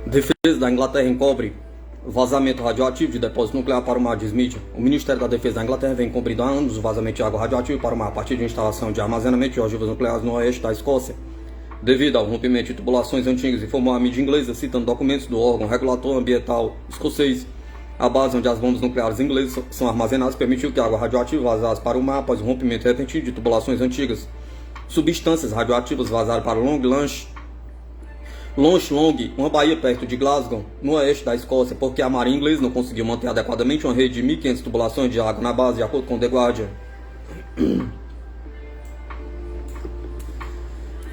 Defesa da Inglaterra encobre vazamento radioativo de depósito nuclear para o mar, diz mídia. O Ministério da Defesa da Inglaterra vem encobrindo há anos o vazamento de água radioativa para o mar a partir de instalação de armazenamento de ogivas nucleares no oeste da Escócia, devido ao rompimento de tubulações antigas, informou a mídia inglesa, citando documentos do órgão regulator ambiental escocês. A base onde as bombas nucleares inglesas são armazenadas permitiu que a água radioativa vazasse para o mar após o rompimento repentino de tubulações antigas. Substâncias radioativas vazaram para Lonchlong, uma baía perto de Glasgow, no oeste da Escócia, porque a marinha inglesa não conseguiu manter adequadamente uma rede de 1.500 tubulações de água na base, de acordo com The Guardian.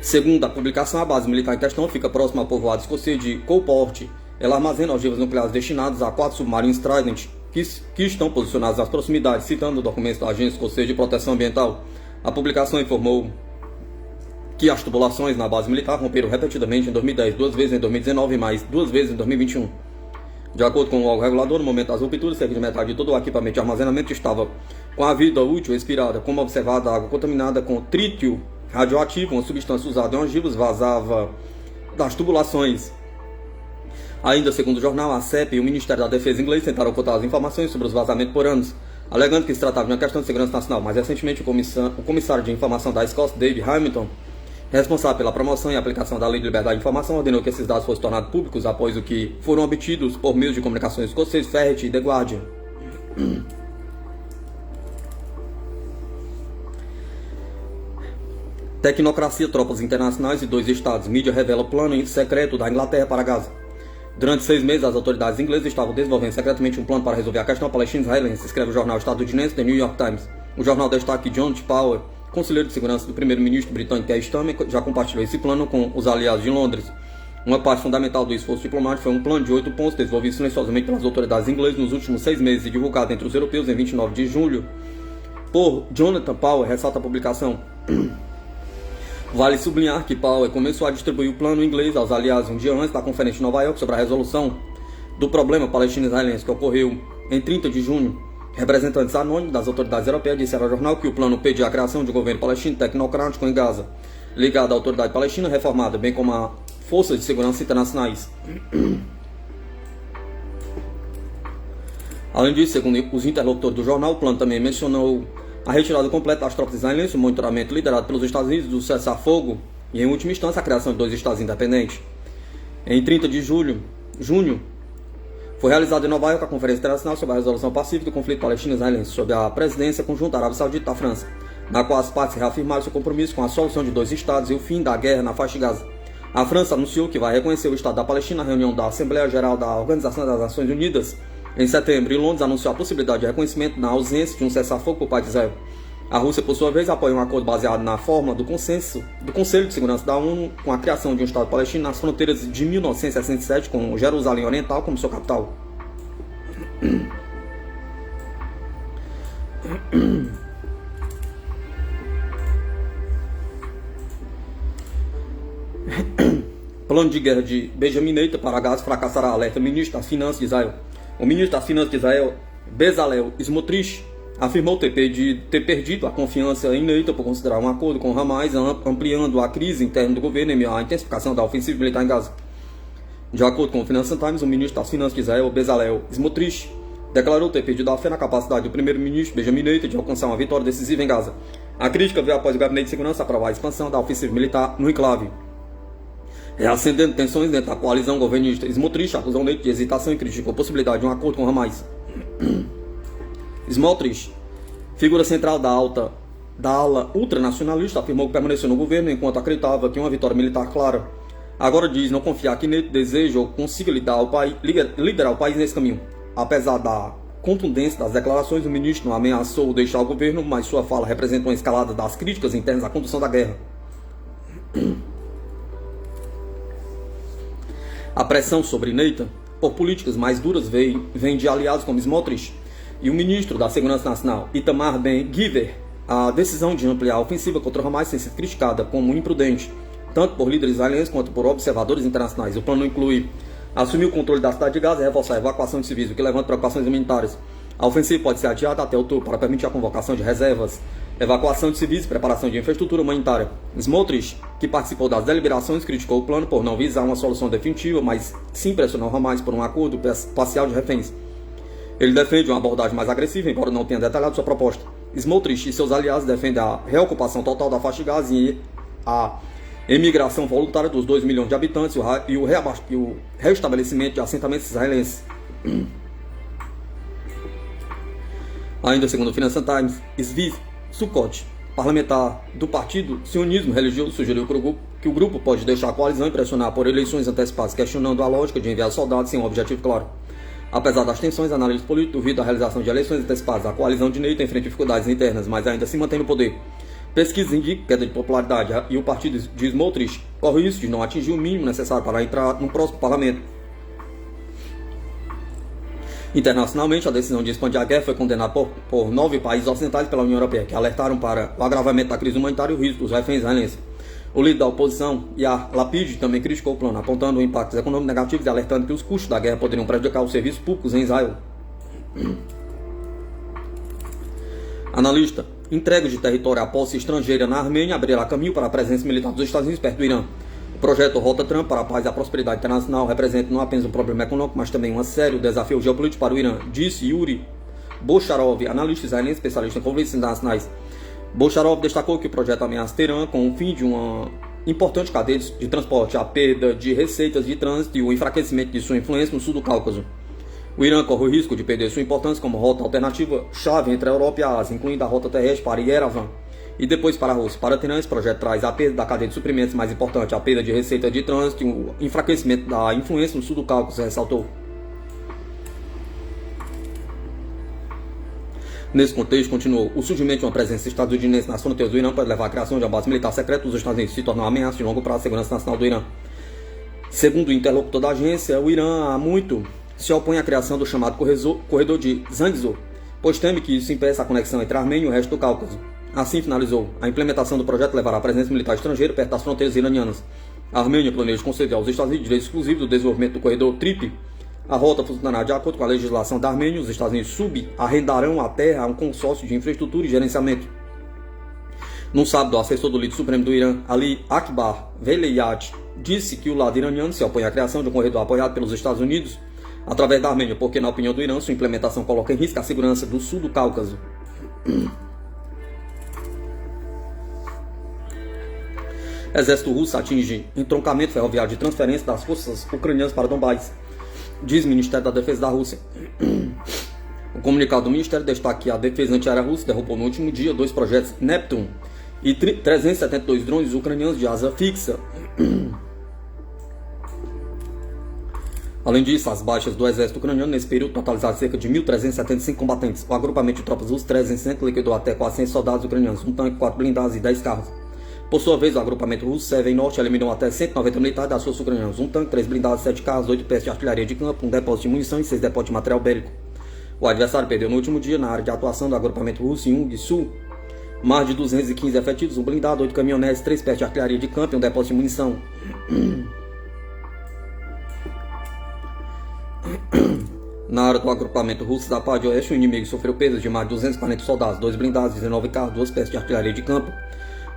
Segundo a publicação, a base militar em questão fica próxima ao povoado escocês de Coalport. Ela armazena ogivas nucleares destinadas a 4 submarinos Trident, que estão posicionados nas proximidades, citando documentos da Agência Escocesa de Proteção Ambiental. A publicação informou que as tubulações na base militar romperam repetidamente em 2010, 2 vezes em 2019 e mais 2 vezes em 2021. De acordo com o órgão regulador, no momento das rupturas, cerca de metade de todo o equipamento de armazenamento estava com a vida útil expirada. Como observado, a água contaminada com trítio radioativo, uma substância usada em ogivas, vazava das tubulações. Ainda segundo o jornal, a CEP e o Ministério da Defesa inglês tentaram ocultar as informações sobre os vazamentos por anos, alegando que se tratava de uma questão de segurança nacional. Mas recentemente o comissário de informação da Escócia, David Hamilton, responsável pela promoção e aplicação da Lei de Liberdade de Informação, ordenou que esses dados fossem tornados públicos após o que foram obtidos por meios de comunicações escoceses Ferret e The Guardian. Tecnocracia, tropas internacionais e 2 estados. Mídia revela plano secreto da Inglaterra para Gaza. Durante 6 meses, as autoridades inglesas estavam desenvolvendo secretamente um plano para resolver a questão palestina-israelense, escreve o jornal estadunidense The New York Times. O jornal destaca que John Powell, conselheiro de segurança do primeiro-ministro britânico Keir Starmer, já compartilhou esse plano com os aliados de Londres. Uma parte fundamental do esforço diplomático foi um plano de 8 pontos desenvolvido silenciosamente pelas autoridades inglesas nos últimos 6 meses e divulgado entre os europeus em 29 de julho por Jonathan Powell, ressalta a publicação. Vale sublinhar que Powell começou a distribuir o plano inglês aos aliados um dia antes da Conferência de Nova York sobre a resolução do problema palestino-israelense, que ocorreu em 30 de junho. Representantes anônimos das autoridades europeias disseram ao jornal que o plano pedia a criação de um governo palestino tecnocrático em Gaza, ligado à autoridade palestina reformada, bem como a forças de segurança internacionais. Além disso, segundo os interlocutores do jornal, o plano também mencionou a retirada completa das tropas israelenses, o monitoramento liderado pelos Estados Unidos do cessar-fogo e, em última instância, a criação de 2 estados independentes. Em 30 de junho, foi realizada em Nova York a Conferência Internacional sobre a Resolução Pacífica do Conflito Palestino-Israelense, sob a presidência conjunta da Arábia Saudita e da França, na qual as partes reafirmaram seu compromisso com a solução de 2 estados e o fim da guerra na faixa de Gaza. A França anunciou que vai reconhecer o Estado da Palestina na reunião da Assembleia Geral da Organização das Nações Unidas em setembro, e Londres anunciou a possibilidade de reconhecimento na ausência de um cessar-fogo por parte de Israel. A Rússia, por sua vez, apoia um acordo baseado na forma do Conselho de Segurança da ONU com a criação de um Estado palestino nas fronteiras de 1967, com Jerusalém Oriental como sua capital. Plano de guerra de Benjamin Netanyahu para Gaza fracassará, alerta ministro das Finanças de Israel. O ministro das Finanças de Israel, Bezalel Smotrich, afirmou ter perdido a confiança em Netanyahu por considerar um acordo com Hamas, ampliando a crise interna do governo em meio à intensificação da ofensiva militar em Gaza. De acordo com o Financial Times, o ministro das Finanças de Israel, Bezalel Smotrich, declarou ter perdido a fé na capacidade do primeiro-ministro Benjamin Netanyahu de alcançar uma vitória decisiva em Gaza. A crítica veio após o Gabinete de Segurança aprovar a expansão da ofensiva militar no enclave, reacendendo tensões dentro da coalizão governista. Smotrich acusou Netanyahu de hesitação e criticou a possibilidade de um acordo com Hamas. Smotrich, figura central da ala ultranacionalista, afirmou que permaneceu no governo enquanto acreditava que uma vitória militar clara. Agora diz não confiar que Netanyahu deseja ou consiga liderar o país nesse caminho. Apesar da contundência das declarações, o ministro não ameaçou deixar o governo, mas sua fala representa uma escalada das críticas internas à condução da guerra. A pressão sobre Netanyahu por políticas mais duras vem de aliados como Smotrich e o ministro da Segurança Nacional, Itamar Ben-Gvir, A decisão de ampliar a ofensiva contra o Hamas tem sido criticada como imprudente, tanto por líderes israelenses quanto por observadores internacionais. O plano inclui assumir o controle da cidade de Gaza e reforçar a evacuação de civis, o que levanta preocupações humanitárias. A ofensiva pode ser adiada até outubro para permitir a convocação de reservas, evacuação de civis e preparação de infraestrutura humanitária. Smotrich, que participou das deliberações, criticou o plano por não visar uma solução definitiva, mas sim pressionou o Hamas por um acordo parcial de reféns. Ele defende uma abordagem mais agressiva, embora não tenha detalhado sua proposta. Smotrich e seus aliados defendem a reocupação total da faixa de Gaza e a emigração voluntária dos 2 milhões de habitantes e o restabelecimento de assentamentos israelenses. Ainda segundo o Financial Times, Zvi Sukkot, parlamentar do Partido Sionismo Religioso, sugeriu que o grupo pode deixar a coalizão e pressionar por eleições antecipadas, questionando a lógica de enviar soldados sem um objetivo claro. Apesar das tensões, analistas políticos duvidam da realização de eleições antecipadas. A coalizão de Netanyahu enfrenta dificuldades internas, mas ainda se mantém no poder. Pesquisas indicam queda de popularidade e o partido de Smotrich corre o risco de não atingir o mínimo necessário para entrar no próximo parlamento. Internacionalmente, a decisão de expandir a guerra foi condenada por 9 países ocidentais pela União Europeia, que alertaram para o agravamento da crise humanitária e o risco dos reféns israelenses. O líder da oposição, Yair Lapid, também criticou o plano, apontando impactos econômicos negativos e alertando que os custos da guerra poderiam prejudicar os serviços públicos em Israel. Analista: entrega de território à posse estrangeira na Armênia abrirá caminho para a presença militar dos Estados Unidos perto do Irã. O projeto Rota Trump para a paz e a prosperidade internacional representa não apenas um problema econômico, mas também um sério desafio geopolítico para o Irã, disse Yuri Bocharov, analista israelense especialista em conflitos internacionais. Bocharov destacou que o projeto ameaça Teherã com o fim de uma importante cadeia de transporte, a perda de receitas de trânsito e o enfraquecimento de sua influência no sul do Cáucaso. O Irã corre o risco de perder sua importância como rota alternativa chave entre a Europa e a Ásia, incluindo a rota terrestre para Yerevan e depois para a Rússia. Para Teherã, esse projeto traz a perda da cadeia de suprimentos, mais importante, a perda de receita de trânsito e o enfraquecimento da influência no sul do Cáucaso, ressaltou. Nesse contexto, continuou, o surgimento de uma presença estadunidense nas fronteiras do Irã pode levar à criação de uma base militar secreta dos Estados Unidos, se tornar uma ameaça de longo prazo à segurança nacional do Irã. Segundo o interlocutor da agência, o Irã há muito se opõe à criação do chamado corredor de Zangezur, pois teme que isso impeça a conexão entre a Armênia e o resto do Cáucaso. Assim finalizou, a implementação do projeto levará à presença militar estrangeira perto das fronteiras iranianas. A Armênia planeja conceder aos Estados Unidos direito exclusivo do desenvolvimento do corredor TRIP. A rota funcionará de acordo com a legislação da Armênia. Os Estados Unidos subarrendarão a terra a um consórcio de infraestrutura e gerenciamento. No sábado, o assessor do líder supremo do Irã, Ali Akbar Velayat, disse que o lado iraniano se opõe à criação de um corredor apoiado pelos Estados Unidos através da Armênia, porque, na opinião do Irã, sua implementação coloca em risco a segurança do sul do Cáucaso. Exército russo atinge entroncamento ferroviário de transferência das forças ucranianas para Donbás, diz Ministério da Defesa da Rússia. O comunicado do Ministério destaca que a defesa antiaérea russa derrubou no último dia 2 projetos Neptune e 372 drones ucranianos de asa fixa. Além disso, as baixas do exército ucraniano nesse período totalizaram cerca de 1.375 combatentes. O agrupamento de tropas russas 360 liquidou até 400 soldados ucranianos, um tanque, 4 blindados e 10 carros. Por sua vez, o agrupamento russo Seven Norte eliminou até 190 militares das forças ucranianas, um tanque, 3 blindados, 7 carros, 8 peças de artilharia de campo, um depósito de munição e 6 depósitos de material bélico. O adversário perdeu no último dia, na área de atuação do agrupamento russo em Ung Sul, mais de 215 efetivos, um blindado, 8 caminhonetes, 3 peças de artilharia de campo e um depósito de munição. Na área do agrupamento russo da parte de oeste, o inimigo sofreu perdas de mais de 240 soldados, 2 blindados, 19 carros, 2 peças de artilharia de campo,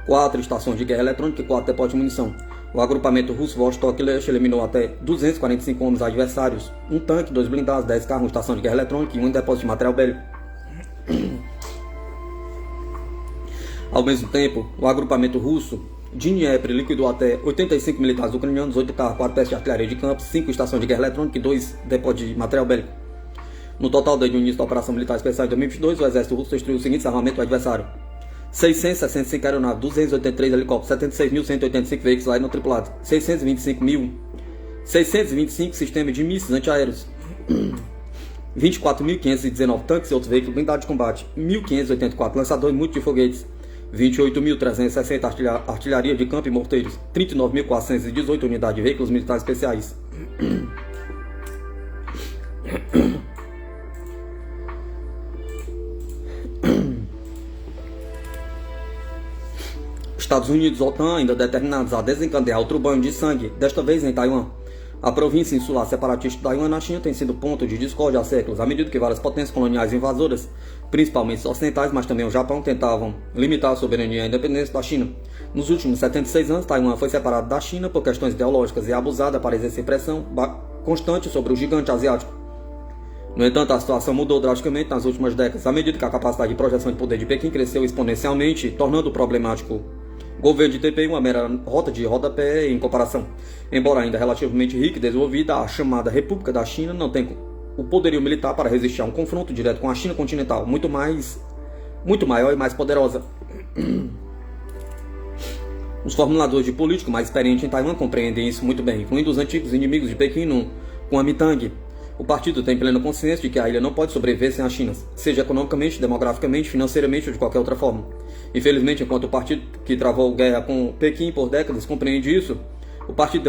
4 estações de guerra eletrônica e 4 depósitos de munição. O agrupamento russo Vostok Leste eliminou até 245 homens adversários, um tanque, 2 blindados, 10 carros, uma estação de guerra eletrônica e um depósito de material bélico. Ao mesmo tempo, o agrupamento russo Dnieper liquidou até 85 militares ucranianos, 8 carros, 4 peças de artilharia de campo, 5 estações de guerra eletrônica e 2 depósitos de material bélico. No total, desde o início da Operação Militar Especial de 2022, o exército russo destruiu os seguintes armamentos do adversário: 665 aeronaves, 283 helicópteros, 76.185 veículos aéreos não tripulados, 625 sistemas de mísseis antiaéreos, 24.519 tanques e outros veículos blindados de combate, 1.584 lançadores multifoguetes, 28.360 artilharia de campo e morteiros, 39.418 unidades de veículos militares especiais. Estados Unidos e OTAN ainda determinados a desencadear outro banho de sangue, desta vez em Taiwan. A província insular separatista de Taiwan na China tem sido ponto de discórdia há séculos, à medida que várias potências coloniais invasoras, principalmente ocidentais, mas também o Japão, tentavam limitar a soberania e a independência da China. Nos últimos 76 anos, Taiwan foi separado da China por questões ideológicas e abusada para exercer pressão constante sobre o gigante asiático. No entanto, a situação mudou drasticamente nas últimas décadas, à medida que a capacidade de projeção de poder de Pequim cresceu exponencialmente, tornando problemático o governo de Taipei uma mera rota de rodapé em comparação. Embora ainda relativamente rica e desenvolvida, a chamada República da China não tem o poderio militar para resistir a um confronto direto com a China continental, muito maior e mais poderosa. Os formuladores de político mais experientes em Taiwan compreendem isso muito bem, incluindo os antigos inimigos de Pequim no Kuomintang. O partido tem plena consciência de que a ilha não pode sobreviver sem a China, seja economicamente, demograficamente, financeiramente ou de qualquer outra forma. Infelizmente, enquanto o partido que travou guerra com Pequim por décadas compreende isso, o Partido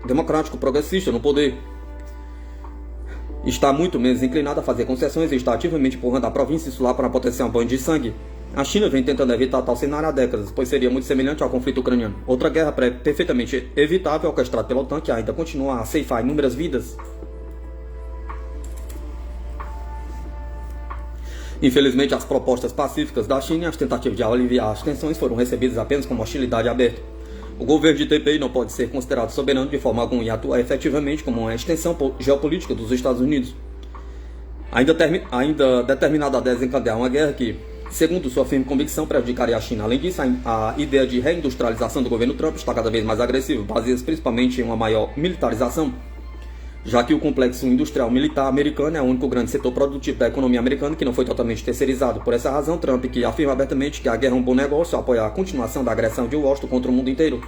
Democrático Progressista no poder está muito menos inclinado a fazer concessões e está ativamente empurrando a província insular para potenciar um banho de sangue. A China vem tentando evitar tal cenário há décadas, pois seria muito semelhante ao conflito ucraniano. Outra guerra perfeitamente evitável, orquestrada pela OTAN, que ainda continua a ceifar inúmeras vidas. Infelizmente, as propostas pacíficas da China e as tentativas de aliviar as tensões foram recebidas apenas como hostilidade aberta. O governo de Taipei não pode ser considerado soberano de forma alguma e atuar efetivamente como uma extensão geopolítica dos Estados Unidos, ainda determinada a desencadear uma guerra que, segundo sua firme convicção, prejudicaria a China. Além disso, a ideia de reindustrialização do governo Trump está cada vez mais agressiva, baseada principalmente em uma maior militarização, já que o complexo industrial militar americano é o único grande setor produtivo da economia americana que não foi totalmente terceirizado. Por essa razão, Trump, que afirma abertamente que a guerra é um bom negócio, apoia a continuação da agressão de Washington contra o mundo inteiro.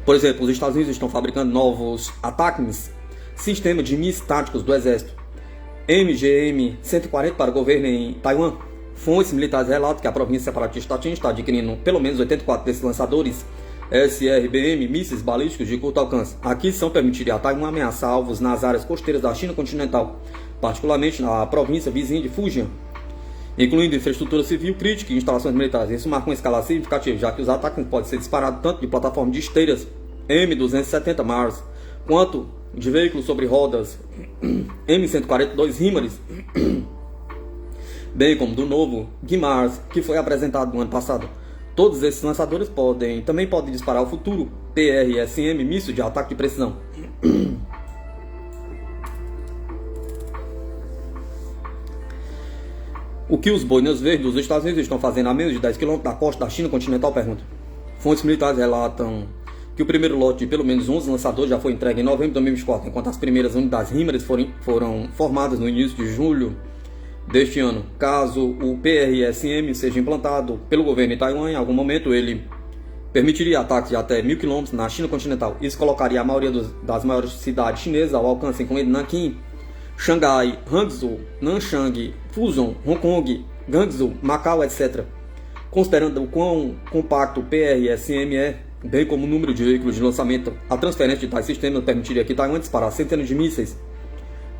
Por exemplo, os Estados Unidos estão fabricando novos ATACMS, sistema de mísseis táticos do exército, MGM-140 para o governo em Taiwan. Fontes militares relatam que a província separatista da China está adquirindo pelo menos 84 desses lançadores SRBM, mísseis balísticos de curto alcance. A aquisição permitiria a Taiwan ameaçar alvos nas áreas costeiras da China continental, particularmente na província vizinha de Fujian, incluindo infraestrutura civil crítica e instalações militares. Isso marca uma escala significativa, já que os ataques podem ser disparados tanto de plataformas de esteiras M270 Mars, quanto de veículos sobre rodas M142 HIMARS, bem como do novo HIMARS, que foi apresentado no ano passado. Todos esses lançadores também podem disparar o futuro PRSM, míssil de ataque de precisão. O que os boinas verdes dos Estados Unidos estão fazendo a menos de 10 km da costa da China continental? Pergunta. Fontes militares relatam que o primeiro lote de pelo menos 11 lançadores já foi entregue em novembro de 2024, enquanto as primeiras unidades HIMARS foram formadas no início de julho deste ano. Caso o PRSM seja implantado pelo governo de Taiwan, em algum momento ele permitiria ataques de até 1.000 km na China continental. Isso colocaria a maioria das maiores cidades chinesas ao alcance, incluindo Nanquim, Xangai, Hangzhou, Nanchang, Fuzhou, Hong Kong, Guangzhou, Macau, etc. Considerando o quão compacto o PRSM é, bem como o número de veículos de lançamento, a transferência de tais sistemas permitiria que Taiwan disparasse centenas de mísseis.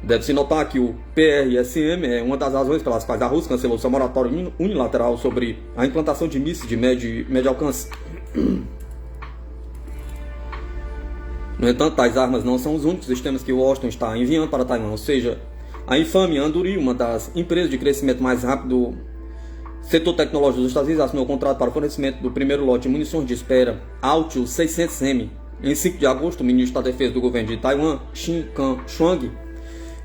Deve-se notar que o PRSM é uma das razões pelas quais a Rússia cancelou seu moratório unilateral sobre a implantação de mísseis de médio alcance. No entanto, tais armas não são os únicos sistemas que Washington está enviando para Taiwan, ou seja, a infame Anduril, uma das empresas de crescimento mais rápido do setor tecnológico dos Estados Unidos, assinou o contrato para o fornecimento do primeiro lote de munições de espera Altius 600M. Em 5 de agosto, o ministro da Defesa do governo de Taiwan, Xin Kang-shuang,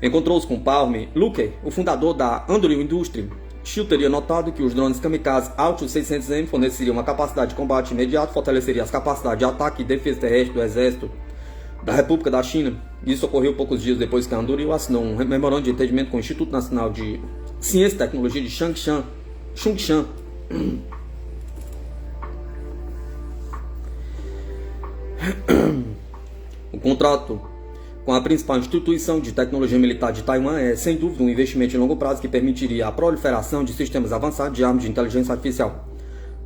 encontrou-se com Palme Luke, o fundador da Anduril Industry. Xiu teria notado que os drones kamikaze Altius 600M forneceriam uma capacidade de combate imediato, fortaleceria as capacidades de ataque e defesa terrestre do exército da República da China. Isso ocorreu poucos dias depois que a Anduril assinou um memorando de entendimento com o Instituto Nacional de Ciência e Tecnologia de Changshan. O contrato com a principal instituição de tecnologia militar de Taiwan é, sem dúvida, um investimento de longo prazo que permitiria a proliferação de sistemas avançados de armas de inteligência artificial.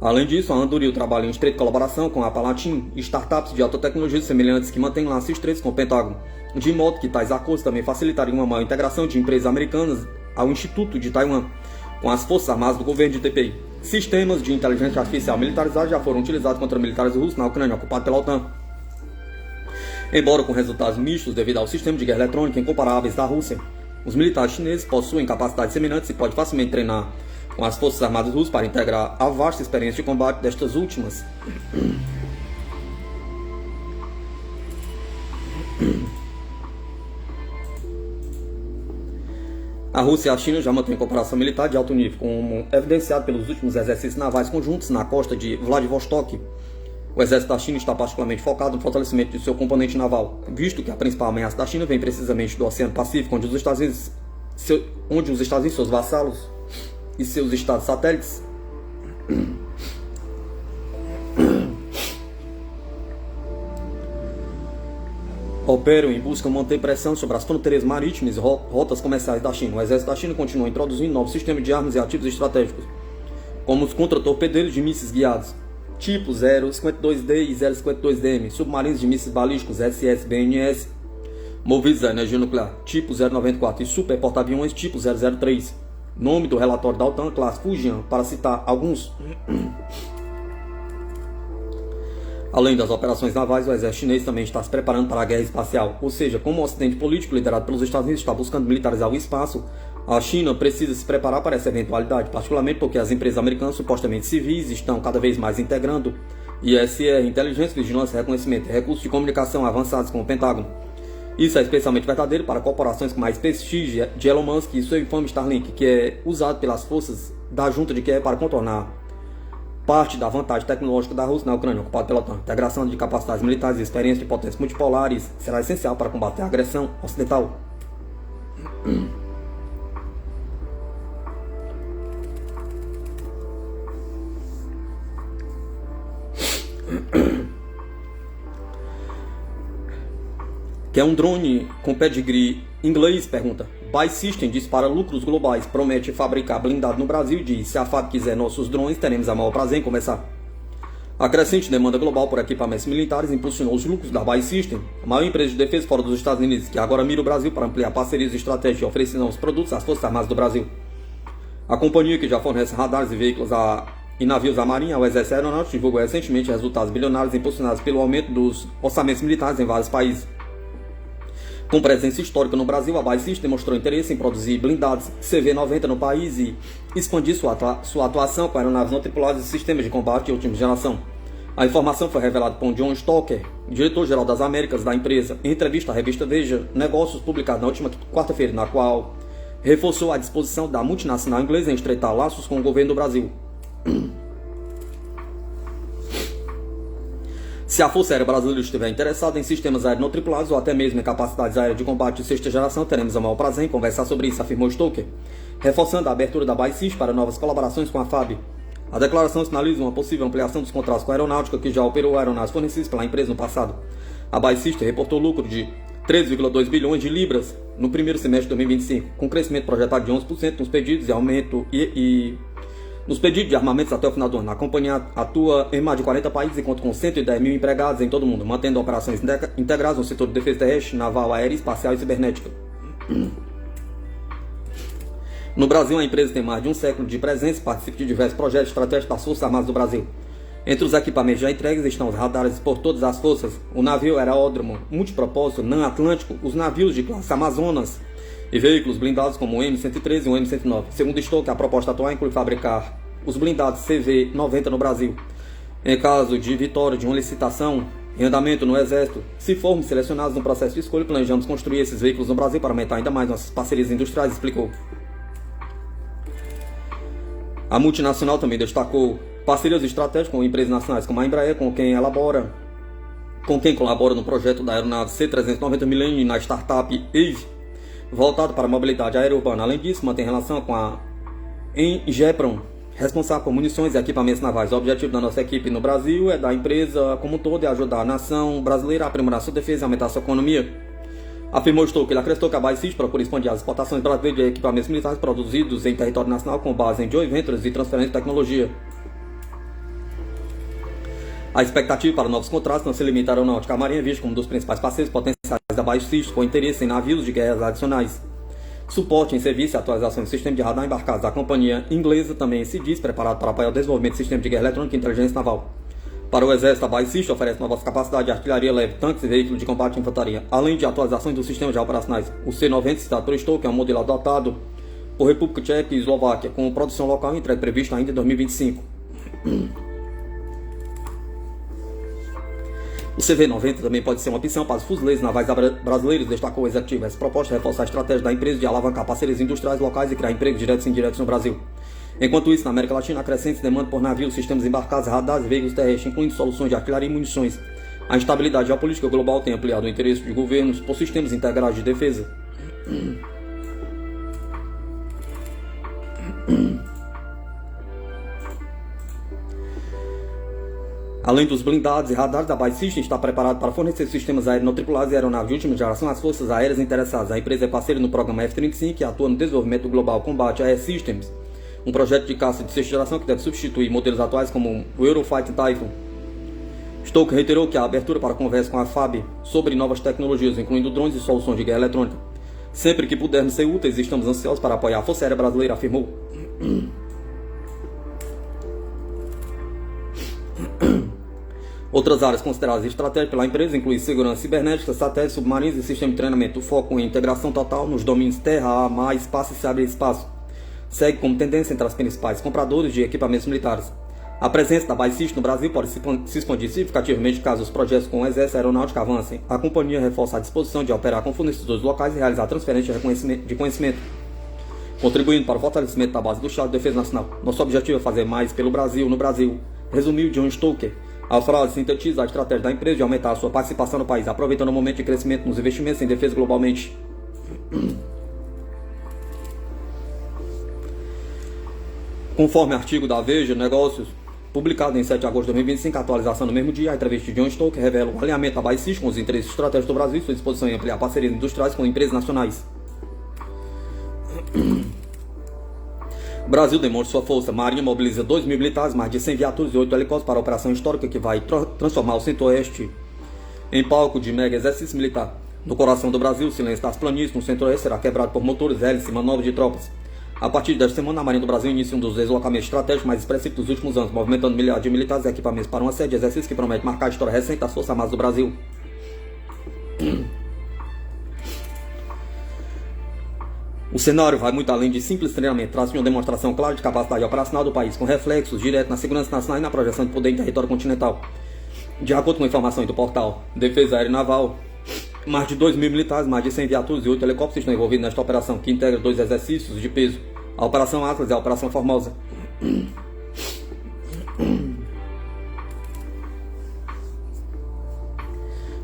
Além disso, a Anduril trabalha em estreita colaboração com a Palantir e startups de alta tecnologia semelhantes que mantêm laços estreitos com o Pentágono, de modo que tais acordos também facilitariam uma maior integração de empresas americanas ao Instituto de Taiwan com as Forças Armadas do governo de Taipei. sistemas de inteligência artificial militarizados já foram utilizados contra militares russos na Ucrânia, ocupada pela OTAN. Embora com resultados mistos devido ao sistema de guerra eletrônica incomparáveis da Rússia, os militares chineses possuem capacidades semelhantes e podem facilmente treinar com as forças armadas russas para integrar a vasta experiência de combate destas últimas. A Rússia e a China já mantêm cooperação militar de alto nível, como evidenciado pelos últimos exercícios navais conjuntos na costa de Vladivostok. O exército da China está particularmente focado no fortalecimento de seu componente naval, visto que a principal ameaça da China vem precisamente do Oceano Pacífico, onde os Estados Unidos e seus vassalos e seus estados satélites operam em busca de manter pressão sobre as fronteiras marítimas e rotas comerciais da China. O exército da China continua introduzindo novos sistemas de armas e ativos estratégicos, como os contra-torpedeiros de mísseis guiados, tipo 052D e 052DM, submarinos de mísseis balísticos SS-BNS, movidos a energia nuclear, tipo 094, e super porta-aviões tipo 003. Nome do relatório da OTAN, classe Fujian, para citar alguns. Além das operações navais, o exército chinês também está se preparando para a guerra espacial. Ou seja, como o ocidente político liderado pelos Estados Unidos está buscando militarizar o espaço, a China precisa se preparar para essa eventualidade, particularmente porque as empresas americanas supostamente civis estão cada vez mais integrando ISR, inteligência, vigilância, reconhecimento e recursos de comunicação avançados como o Pentágono. Isso é especialmente verdadeiro para corporações com mais prestígio de Elon Musk e seu infame Starlink, que é usado pelas forças da junta de Kiev para contornar parte da vantagem tecnológica da Rússia na Ucrânia, ocupada pela OTAN. A integração de capacidades militares e experiência de potências multipolares será essencial para combater a agressão ocidental. Quer um drone com pedigree inglês? Pergunta. Buy System dispara lucros globais, promete fabricar blindado no Brasil e diz: se a FAB quiser nossos drones, teremos a maior prazer em começar. A crescente demanda global por equipamentos militares impulsionou os lucros da Buy System, a maior empresa de defesa fora dos Estados Unidos, que agora mira o Brasil para ampliar parcerias estratégicas e oferecer novos produtos às Forças Armadas do Brasil. A companhia, que já fornece radares e veículos e navios à Marinha ao Exército Aeronáutico, divulgou recentemente resultados bilionários impulsionados pelo aumento dos orçamentos militares em vários países. Com presença histórica no Brasil, a Buy System demonstrou interesse em produzir blindados CV-90 no país e expandir sua atuação com aeronaves não tripuladas e sistemas de combate de última geração. A informação foi revelada por John Stoker, diretor-geral das Américas da empresa, em entrevista à revista Veja Negócios, publicada na última quarta-feira, na qual reforçou a disposição da multinacional inglesa em estreitar laços com o governo do Brasil. Se a Força Aérea Brasileira estiver interessada em sistemas aéreos não tripulados ou até mesmo em capacidades aéreas de combate de sexta geração, teremos o maior prazer em conversar sobre isso, afirmou Stoker, reforçando a abertura da Buy System para novas colaborações com a FAB. A declaração sinaliza uma possível ampliação dos contratos com a aeronáutica, que já operou aeronaves fornecidas pela empresa no passado. A Buy System reportou lucro de 3,2 bilhões de libras no primeiro semestre de 2025, com crescimento projetado de 11% nos pedidos e aumento nos pedidos de armamentos até o final do ano. A companhia atua em mais de 40 países e conta com 110 mil empregados em todo o mundo, mantendo operações integradas no setor de defesa terrestre, naval, aérea, espacial e cibernética. No Brasil, a empresa tem mais de um século de presença e participa de diversos projetos estratégicos das Forças Armadas do Brasil. Entre os equipamentos já entregues estão os radares por todas as forças, o navio aeródromo multipropósito NAM Atlântico, os navios de classe Amazonas e veículos blindados como o M113 e o M109. Segundo Stoker, a proposta atual inclui fabricar os blindados CV-90 no Brasil. Em caso de vitória de uma licitação em andamento no Exército, se formos selecionados no processo de escolha, planejamos construir esses veículos no Brasil para aumentar ainda mais nossas parcerias industriais, explicou. A multinacional também destacou parcerias estratégicas com empresas nacionais como a Embraer, com quem colabora no projeto da aeronave C-390 Millennium e na startup Eve, voltado para a mobilidade aérea urbana. Além disso, mantém relação com a Engepron, responsável por munições e equipamentos navais. O objetivo da nossa equipe no Brasil é da empresa como um todo e ajudar a nação brasileira a aprimorar sua defesa e aumentar sua economia. Afirmou Stoker. Ele acrescentou que a Buy System procura expandir as exportações brasileiras de equipamentos militares produzidos em território nacional com base em joint ventures e transferência de tecnologia. A expectativa para novos contratos não se limita à aeronáutica. A Marinha é vista como um dos principais parceiros potenciais da Buy System, com interesse em navios de guerra adicionais. Suporte em serviço e atualização do sistema de radar embarcados. A companhia inglesa também se diz preparada para apoiar o desenvolvimento de sistemas de guerra eletrônica e inteligência naval. Para o Exército, a Bay System oferece novas capacidades de artilharia leve, tanques e veículos de combate e infantaria, além de atualizações dos sistemas já operacionais. O C-90 citado por Stoke é um modelo adotado por República Tcheca e Eslováquia, com produção local e entrega prevista ainda em 2025. O CV-90 também pode ser uma opção para os fuzileiros navais brasileiros, destacou o executivo. Essa proposta reforça a estratégia da empresa de alavancar parcerias industriais locais e criar empregos diretos e indiretos no Brasil. Enquanto isso, na América Latina, a crescente demanda por navios, sistemas embarcados, radares e veículos terrestres, incluindo soluções de artilharia e munições. A instabilidade geopolítica global tem ampliado o interesse de governos por sistemas integrados de defesa. Além dos blindados e radares, a Bay System está preparada para fornecer sistemas aéreos não tripulados e aeronaves de última geração às forças aéreas interessadas. A empresa é parceira no programa F-35 e atua no desenvolvimento do Global Combat Air Systems, um projeto de caça de sexta geração que deve substituir modelos atuais como o Eurofighter Typhoon. Stoke reiterou que há abertura para conversa com a FAB sobre novas tecnologias, incluindo drones e soluções de guerra eletrônica. Sempre que pudermos ser úteis, estamos ansiosos para apoiar a Força Aérea Brasileira, afirmou. Outras áreas consideradas estratégicas pela empresa incluem segurança cibernética, satélites, submarinos e sistema de treinamento. O foco em integração total nos domínios terra, ar, mar, espaço e ciberespaço segue como tendência entre as principais compradoras de equipamentos militares. A presença da Bay System no Brasil pode se expandir significativamente caso os projetos com o Exército Aeronáutico avancem. A companhia reforça a disposição de operar com fornecedores locais e realizar transferência de conhecimento, contribuindo para o fortalecimento da base do Estado de Defesa Nacional. Nosso objetivo é fazer mais pelo Brasil, no Brasil, resumiu John Stoker. A frase sintetiza a estratégia da empresa de aumentar a sua participação no país, aproveitando o momento de crescimento nos investimentos em defesa globalmente. Conforme artigo da Veja Negócios, publicado em 7 de agosto de 2025, a atualização no mesmo dia, a entrevista de John Stoker revela o alinhamento da Bay System com os interesses estratégicos do Brasil e sua disposição em ampliar parcerias industriais com empresas nacionais. O Brasil demonstra sua força. A Marinha mobiliza 2.000 militares, mais de 100 viaturas e 8 helicópteros para a operação histórica que vai transformar o Centro-Oeste em palco de mega exercício militar. No coração do Brasil, o silêncio das planícies no Centro-Oeste será quebrado por motores, hélices e manobras de tropas. A partir desta semana, a Marinha do Brasil inicia um dos deslocamentos estratégicos mais expressivos dos últimos anos, movimentando milhares de militares e equipamentos para uma série de exercícios que promete marcar a história recente das Forças Armadas do Brasil. O cenário vai muito além de simples treinamento, traz uma demonstração clara de capacidade operacional do país, com reflexos diretos na segurança nacional e na projeção de poder em território continental. De acordo com informações do portal Defesa Aérea e Naval, mais de 2.000 militares, mais de 100 viaturas e 8 helicópteros estão envolvidos nesta operação, que integra 2 exercícios de peso, a Operação Atlas e a Operação Formosa.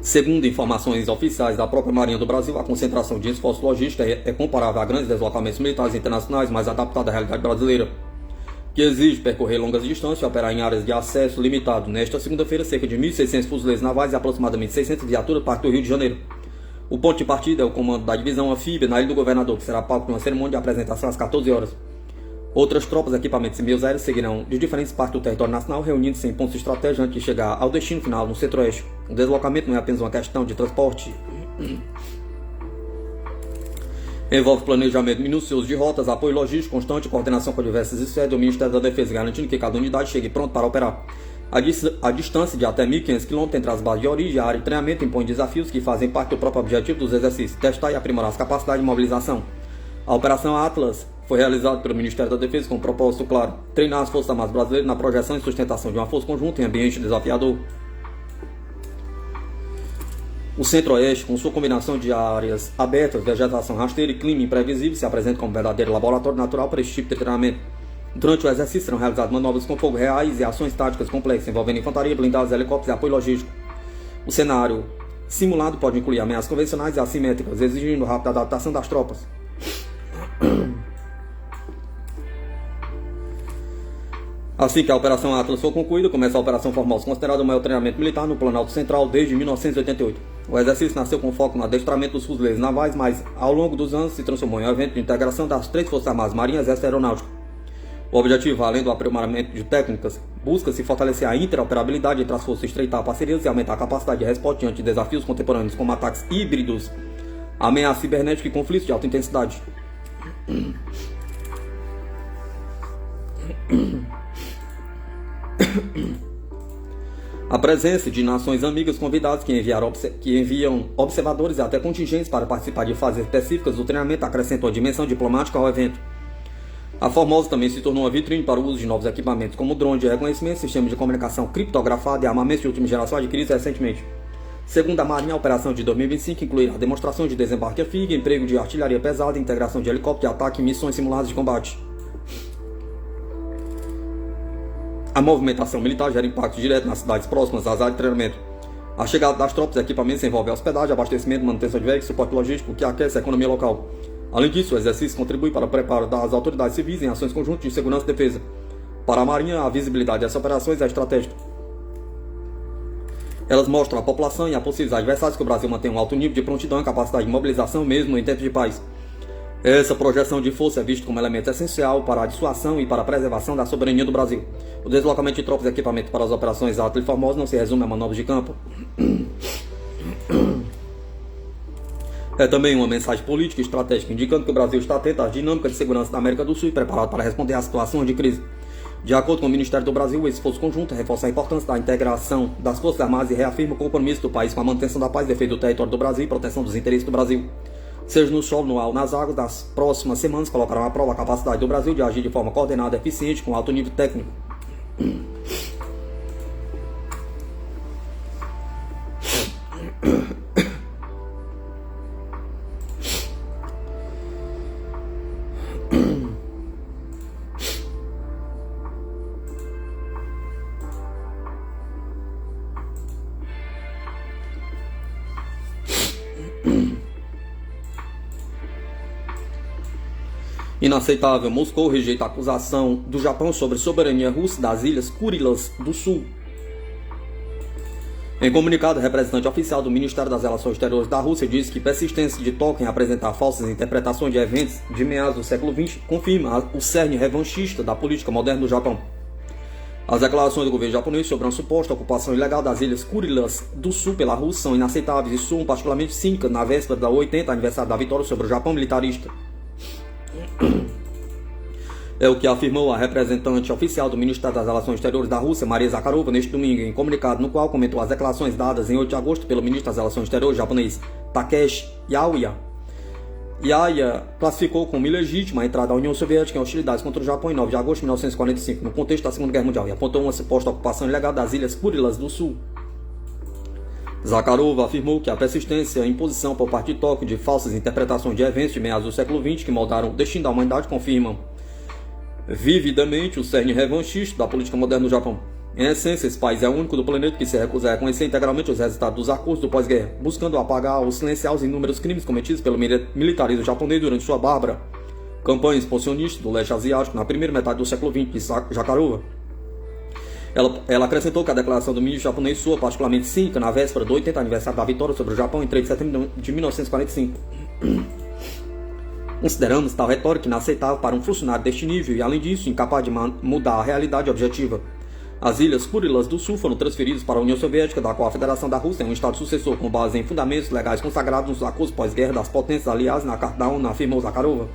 Segundo informações oficiais da própria Marinha do Brasil, a concentração de esforço logístico é comparável a grandes deslocamentos militares internacionais, mais adaptada à realidade brasileira, que exige percorrer longas distâncias e operar em áreas de acesso limitado. Nesta segunda-feira, cerca de 1.600 fuzileiros navais e aproximadamente 600 viaturas partem do Rio de Janeiro. O ponto de partida é o comando da divisão anfíbia na Ilha do Governador, que será palco de uma cerimônia de apresentação às 14 horas. Outras tropas, equipamentos e meios aéreos seguirão de diferentes partes do território nacional, reunindo-se em pontos estratégicos antes de chegar ao destino final no Centro-Oeste. O deslocamento não é apenas uma questão de transporte. Envolve planejamento minucioso de rotas, apoio logístico constante e coordenação com diversas esferas do Ministério da Defesa, garantindo que cada unidade chegue pronta para operar. A distância de até 1.500 km entre as bases de origem e a área de treinamento impõe desafios que fazem parte do próprio objetivo dos exercícios, testar e aprimorar as capacidades de mobilização. A Operação Atlas foi realizada pelo Ministério da Defesa com um propósito claro: treinar as Forças Armadas Brasileiras na projeção e sustentação de uma força conjunta em ambiente desafiador. O Centro-Oeste, com sua combinação de áreas abertas, vegetação rasteira e clima imprevisível, se apresenta como um verdadeiro laboratório natural para este tipo de treinamento. Durante o exercício serão realizadas manobras com fogo reais e ações táticas complexas, envolvendo infantaria, blindados, helicópteros e apoio logístico. O cenário simulado pode incluir ameaças convencionais e assimétricas, exigindo rápida adaptação das tropas. Assim que a Operação Atlas for concluída, começa a Operação Formosa, considerada o maior treinamento militar no Planalto Central desde 1988. O exercício nasceu com foco no adestramento dos fuzileiros navais, mas ao longo dos anos se transformou em um evento de integração das 3 Forças Armadas, Marinha, Exército e Aeronáutica. O objetivo, além do aprimoramento de técnicas, busca-se fortalecer a interoperabilidade entre as forças, estreitar parcerias e aumentar a capacidade de resposta diante de desafios contemporâneos como ataques híbridos, ameaças cibernéticas e conflitos de alta intensidade. A presença de nações amigas convidadas que enviam observadores e até contingentes para participar de fases específicas do treinamento acrescentou a dimensão diplomática ao evento. A Formosa também se tornou uma vitrine para o uso de novos equipamentos, como drone de reconhecimento, sistema de comunicação criptografado e armamentos de última geração adquiridos recentemente. Segundo a Marinha, a operação de 2025 incluirá demonstração de desembarque a FIG, emprego de artilharia pesada, integração de helicóptero de ataque e missões simuladas de combate. A movimentação militar gera impacto direto nas cidades próximas às áreas de treinamento. A chegada das tropas e equipamentos envolve hospedagem, abastecimento, manutenção de veículos, suporte logístico, que aquece a economia local. Além disso, o exercício contribui para o preparo das autoridades civis em ações conjuntas de segurança e defesa. Para a Marinha, a visibilidade dessas operações é estratégica. Elas mostram à população e a possíveis adversários que o Brasil mantém um alto nível de prontidão e capacidade de mobilização mesmo em tempos de paz. Essa projeção de força é vista como elemento essencial para a dissuasão e para a preservação da soberania do Brasil. O deslocamento de tropas e equipamentos para as operações Atlas e Formosa não se resume a manobras de campo. É também uma mensagem política e estratégica, indicando que o Brasil está atento às dinâmicas de segurança da América do Sul e preparado para responder às situações de crise. De acordo com o Ministério do Brasil, o esforço conjunto reforça a importância da integração das Forças Armadas e reafirma o compromisso do país com a manutenção da paz, defesa do território do Brasil e proteção dos interesses do Brasil. Seja no solo, no ar ou nas águas, nas próximas semanas colocarão à prova a capacidade do Brasil de agir de forma coordenada e eficiente com alto nível técnico. Inaceitável. Moscou rejeita a acusação do Japão sobre soberania russa das ilhas Kurilas do Sul. Em comunicado, o representante oficial do Ministério das Relações Exteriores da Rússia disse que persistência de Tóquio em apresentar falsas interpretações de eventos de meados do século XX confirma o cerne revanchista da política moderna do Japão. As declarações do governo japonês sobre uma suposta ocupação ilegal das ilhas Kurilas do Sul pela Rússia são inaceitáveis e soam particularmente cínicas na véspera do 80º aniversário da vitória sobre o Japão militarista. É o que afirmou a representante oficial do Ministério das Relações Exteriores da Rússia, Maria Zakharova, neste domingo, em comunicado no qual comentou as declarações dadas em 8 de agosto pelo ministro das Relações Exteriores japonês, Takeshi Yauya. Yauya classificou como ilegítima a entrada da União Soviética em hostilidades contra o Japão em 9 de agosto de 1945, no contexto da Segunda Guerra Mundial, e apontou uma suposta ocupação ilegal das ilhas Kurilas do Sul. Zakharova afirmou que a persistência e imposição por parte de Tóquio de falsas interpretações de eventos de meados do século XX que moldaram o destino da humanidade confirmam vividamente o cerne revanchista da política moderna do Japão. Em essência, esse país é o único do planeta que se recusa a reconhecer integralmente os resultados dos acordos do pós-guerra, buscando apagar ou silenciar os inúmeros crimes cometidos pelo militarismo japonês durante sua bárbara campanha expansionista do leste asiático na primeira metade do século XX, de Zakharova. Ela acrescentou que a declaração do ministro japonês soa particularmente cínica na véspera do 80º aniversário da vitória sobre o Japão em 3 de setembro de 1945. Consideramos tal retórica inaceitável para um funcionário deste nível e, além disso, incapaz de mudar a realidade objetiva. As ilhas Kurilas do Sul foram transferidas para a União Soviética, da qual a Federação da Rússia é um estado sucessor com base em fundamentos legais consagrados nos acordos pós-guerra das potências aliadas na Carta da ONU, afirmou Zakharova.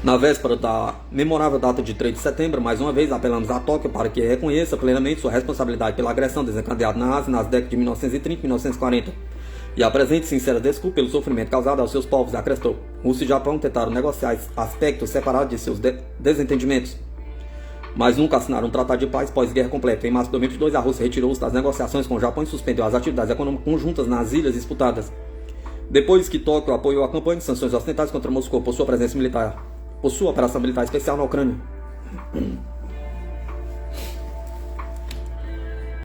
Na véspera da memorável data de 3 de setembro, mais uma vez apelamos a Tóquio para que reconheça plenamente sua responsabilidade pela agressão desencadeada na Ásia nas décadas de 1930 e 1940 e apresente sincera desculpa pelo sofrimento causado aos seus povos, acrescentou. Rússia e Japão tentaram negociar aspectos separados de seus desentendimentos, mas nunca assinaram um tratado de paz pós-guerra completa. Em março de 2022, a Rússia retirou-se das negociações com o Japão e suspendeu as atividades econômicas conjuntas nas ilhas disputadas, depois que Tóquio apoiou a campanha de sanções ocidentais contra Moscou por sua presença militar, por sua operação militar especial na Ucrânia.